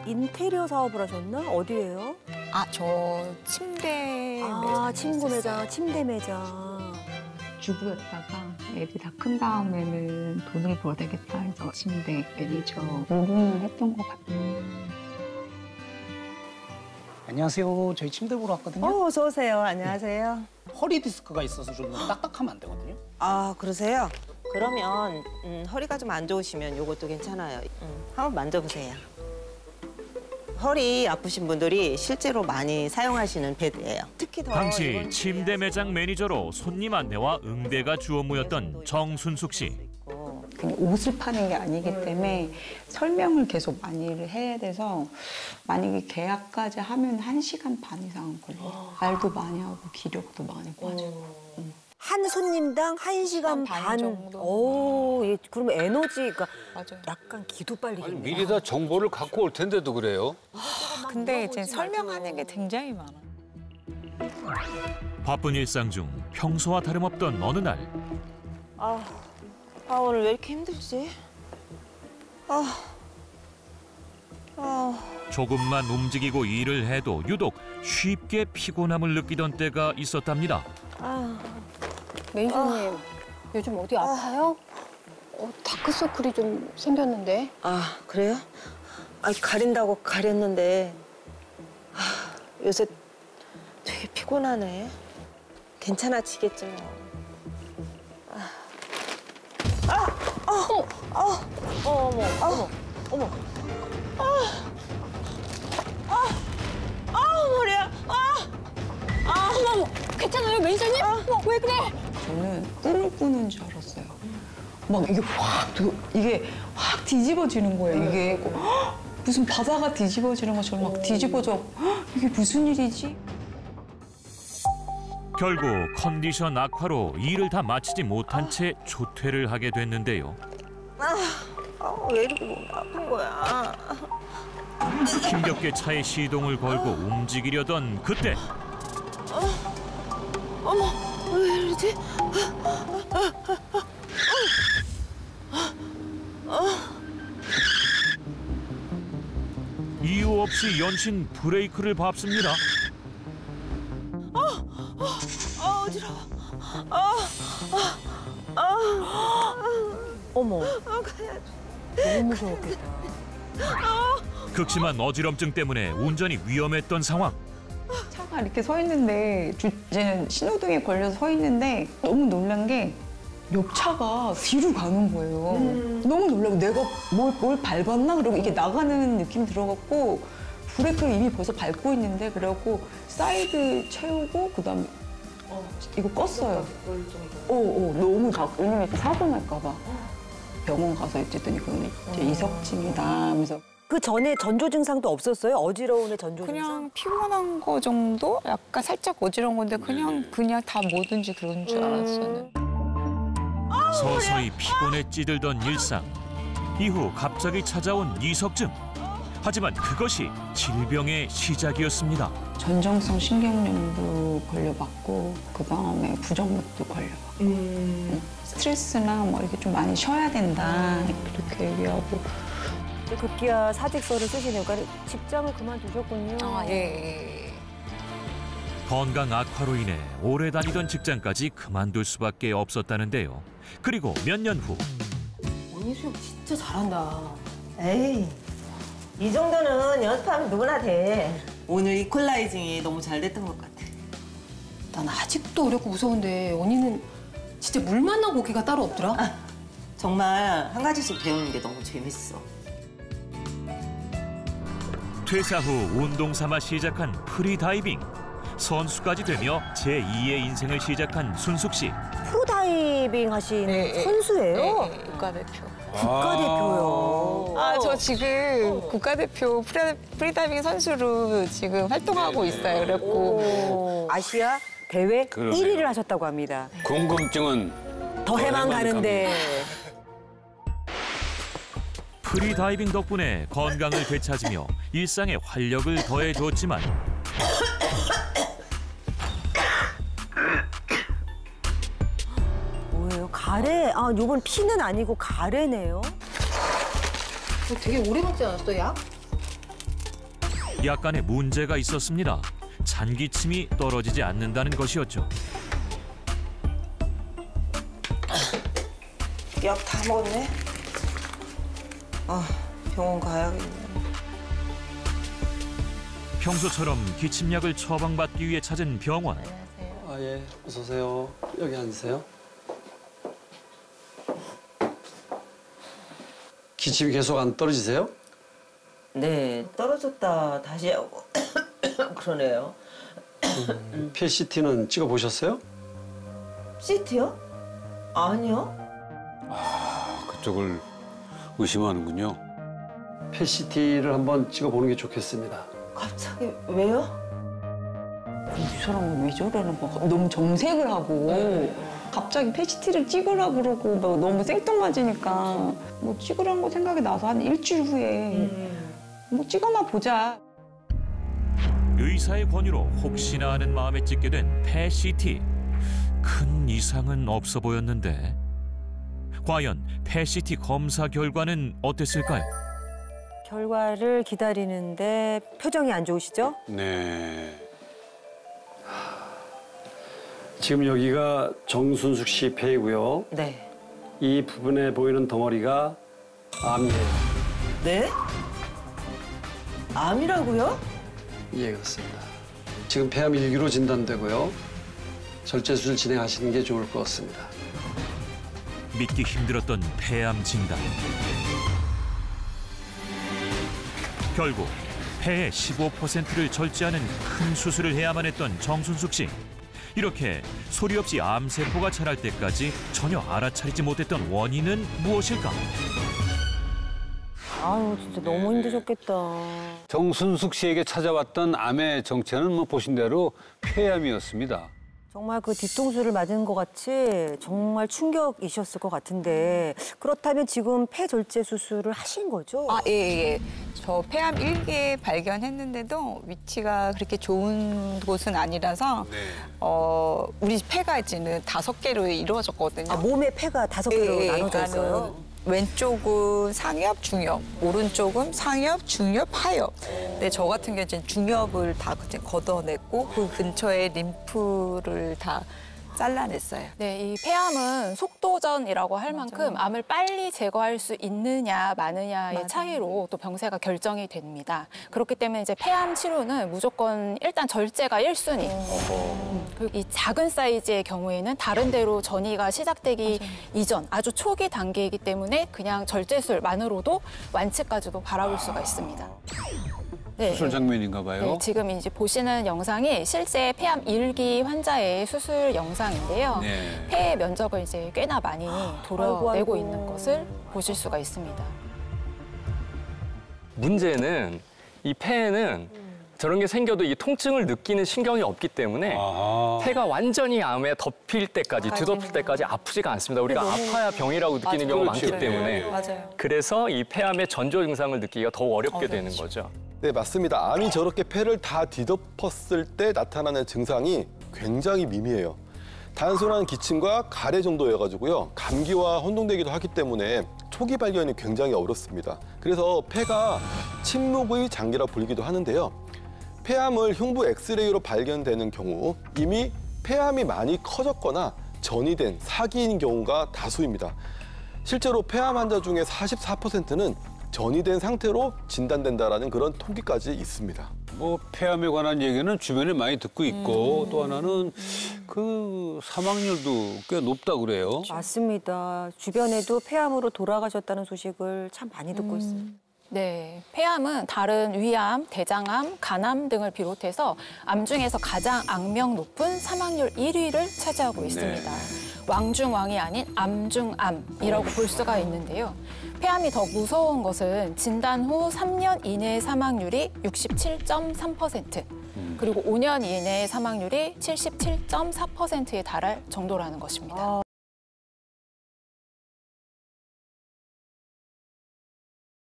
인테리어 사업을 하셨나? 어디예요? 저 침대 친구 매장, 침대 매장. 주부였다가 애기 다 큰 다음에는 돈을 벌어야 되겠다 해서 침대 매니저 5년을 했던 것 같아요. 안녕하세요. 저희 침대 보러 왔거든요. 어서 오세요. 안녕하세요. 허리 디스크가 있어서 좀 딱딱하면 안 되거든요. 아, 그러세요? 그러면 허리가 좀 안 좋으시면 이것도 괜찮아요. 한번 만져보세요. 허리 아프신 분들이 실제로 많이 사용하시는 베드예요. 특히 더 당시 침대 매장 매니저로 손님 안내와 응대가 주 업무였던 정순숙 씨. 그냥 옷을 파는 게 아니기 때문에 설명을 계속 많이 해야 돼서 만약에 계약까지 하면 1시간 반 이상 걸려요. 말도 많이 하고 기력도 많이 빠지고. 한 손님당 1시간 반 정도. 그러면 에너지가 맞아요. 약간 기도 빨리겠네요. 미리 다 정보를 갖고 올 텐데도 그래요? 근데 이제 설명하는 게 굉장히 많아요. 바쁜 일상 중 평소와 다름없던 어느 날. 오늘 왜 이렇게 힘들지? 조금만 움직이고 일을 해도 유독 쉽게 피곤함을 느끼던 때가 있었답니다. 매니저님, 요즘 어디 아파요? 다크서클이 좀 생겼는데. 그래요? 가린다고 가렸는데 요새 되게 피곤하네. 괜찮아지겠지 뭐. 머리야. 어머, 괜찮아요, 매니저님? 왜 그래? 저는 꿈을 꾸는 줄 알았어요. 막 이게 확 뒤집어지는 거예요. 이게 무슨 바다가 뒤집어지는 것처럼 막 뒤집어져. 이게 무슨 일이지? 결국 컨디션 악화로 일을 다 마치지 못한 채 조퇴를 하게 됐는데요. 왜 이렇게 몸이 아픈 거야? 힘겹게 차에 시동을 걸고 움직이려던 그때. 왜 이러지? 이유 없이 연신 브레이크를 밟습니다. 어지러워. 어머, 가야지. 너무 무서웠겠다. 극심한 어지럼증 때문에 운전이 위험했던 상황. 차가 이렇게 서 있는데 이제는 신호등에 걸려서 서 있는데 너무 놀란 게 옆차가 뒤로 가는 거예요. 너무 놀라고 내가 뭘 밟았나? 그러고 이게 나가는 느낌 들어갖고 브레이크를 이미 벌써 밟고 있는데 그래갖고 사이드 채우고 그다음에 이거 껐어요. 너무 왜냐면 사고 날까 봐. 병원 가서 어쨌든 이거는 이제 이석증이다 하면서. 그 전에 전조 증상도 없었어요? 어지러움의 전조 증상? 그냥 피곤한 거 정도? 약간 살짝 어지러운 건데 그냥 다 뭐든지 그런 줄 알았어요. 서서히 피곤에 찌들던 일상. 이후 갑자기 찾아온 이석증. 하지만 그것이 질병의 시작이었습니다. 전정성 신경염도 걸려봤고 그다음에 부정맥도 걸려봤고 스트레스나 뭐 이렇게 좀 많이 쉬어야 된다 그렇게 얘기하고. 급기야 사직서를 쓰시니까 직장을 그만두셨군요. 예. 건강 악화로 인해 오래 다니던 직장까지 그만둘 수밖에 없었다는데요. 그리고 몇 년 후. 언니 수영 진짜 잘한다. 에이, 이 정도는 연습하면 누구나 돼. 오늘 이퀄라이징이 너무 잘 됐던 것 같아. 난 아직도 어렵고 무서운데 언니는 진짜 물 만난 고기가 따로 없더라? 정말 한 가지씩 배우는 게 너무 재밌어. 퇴사 후 운동 삼아 시작한 프리다이빙. 선수까지 되며 제2의 인생을 시작한 순숙 씨. 프로다이빙 하신 선수예요? 국가대표. 국가대표요. 저 지금 국가대표 프리다이빙 선수로 지금 활동하고 있어요. 그래갖고 아시아 대회 그러네요. 1위를 하셨다고 합니다. 궁금증은 더 해만 가는데. 프리다이빙 덕분에 건강을 되찾으며 일상에 활력을 더해줬지만 뭐예요? 가래? 요건 피는 아니고 가래네요. 되게 오래 먹지 않았어, 약? 약간의 문제가 있었습니다. 잔기침이 떨어지지 않는다는 것이었죠. 약 다 먹었네. 병원 가야겠네. 평소처럼 기침약을 처방받기 위해 찾은 병원. 예, 어서 오세요. 여기 앉으세요. 기침이 계속 안 떨어지세요? 네, 떨어졌다 다시 하고 그러네요. PCT는 찍어보셨어요? CT요? 아니요. 그쪽을 의심하는군요. PCT를 한번 찍어보는 게 좋겠습니다. 갑자기 왜요? 이 사람은 왜 저러는 거야? 너무 정색을 하고 갑자기 PCT를 찍으라 그러고 막 너무 생뚱맞으니까 뭐 찍으라는 거 생각이 나서 한 일주일 후에 뭐 찍어나 보자. 의사의 권유로 혹시나 하는 마음에 찍게 된 PCT. 큰 이상은 없어 보였는데 과연 PCT 검사 결과는 어땠을까요? 결과를 기다리는데 표정이 안 좋으시죠? 네. 지금 여기가 정순숙 씨 폐이고요. 네. 이 부분에 보이는 덩어리가 암이에요. 네? 암이라고요? 예, 그렇습니다. 지금 폐암 1기로 진단되고요. 절제수술 진행하시는 게 좋을 것 같습니다. 믿기 힘들었던 폐암 진단. 결국 폐의 15%를 절제하는 큰 수술을 해야만 했던 정순숙 씨. 이렇게 소리 없이 암세포가 자랄 때까지 전혀 알아차리지 못했던 원인은 무엇일까? 아유, 진짜 너무 힘드셨겠다. 정순숙 씨에게 찾아왔던 암의 정체는 뭐 보신 대로 폐암이었습니다. 정말 그 뒤통수를 맞은 것 같이 정말 충격이셨을 것 같은데 그렇다면 지금 폐절제 수술을 하신 거죠? 예. 저 폐암 1기 발견했는데도 위치가 그렇게 좋은 곳은 아니라서 우리 폐가 이제는 5개로 이루어졌거든요. 몸의 폐가 5개로 나눠져 있어요? 왼쪽은 상엽, 중엽, 오른쪽은 상엽, 중엽, 하엽. 근데 저 같은 경우는 중엽을 다 걷어냈고 그 근처에 림프를 다 잘라냈어요. 네, 이 폐암은 속도전이라고 할 만큼 암을 빨리 제거할 수 있느냐 마느냐의 차이로 또 병세가 결정이 됩니다. 그렇기 때문에 이제 폐암 치료는 무조건 일단 절제가 1순위. 그리고 이 작은 사이즈의 경우에는 다른 데로 전이가 시작되기 이전 아주 초기 단계이기 때문에 그냥 절제술만으로도 완치까지도 바라볼 수가 있습니다. 네. 수술 장면인가 봐요. 네, 지금 이제 보시는 영상이 실제 폐암 1기 환자의 수술 영상인데요. 네. 폐의 면적을 이제 꽤나 많이 도려내고 있는 것을 보실 수가 있습니다. 문제는 이 폐에는 저런 게 생겨도 이 통증을 느끼는 신경이 없기 때문에 폐가 완전히 암에 덮일 때까지, 뒤덮일 때까지 아프지가 않습니다. 우리가 아파야 병이라고 느끼는 경우가 많기 때문에. 맞아요. 그래서 이 폐암의 전조 증상을 느끼기가 더 어렵게 되는 거죠. 네, 맞습니다. 암이 저렇게 폐를 다 뒤덮었을 때 나타나는 증상이 굉장히 미미해요. 단순한 기침과 가래 정도여가지고요. 감기와 혼동되기도 하기 때문에 초기 발견이 굉장히 어렵습니다. 그래서 폐가 침묵의 장기라 불리기도 하는데요. 폐암을 흉부 엑스레이로 발견되는 경우 이미 폐암이 많이 커졌거나 전이된 사기인 경우가 다수입니다. 실제로 폐암 환자 중에 44%는 전이된 상태로 진단된다라는 그런 통계까지 있습니다. 뭐 폐암에 관한 얘기는 주변에 많이 듣고 있고 또 하나는 그 사망률도 꽤 높다 그래요. 맞습니다. 주변에도 폐암으로 돌아가셨다는 소식을 참 많이 듣고 있어요. 네, 폐암은 다른 위암, 대장암, 간암 등을 비롯해서 암 중에서 가장 악명 높은 사망률 1위를 차지하고 있습니다. 왕중왕이 아닌 암중암이라고 볼 수가 있는데요. 폐암이 더 무서운 것은 진단 후 3년 이내의 사망률이 67.3%, 그리고 5년 이내의 사망률이 77.4%에 달할 정도라는 것입니다.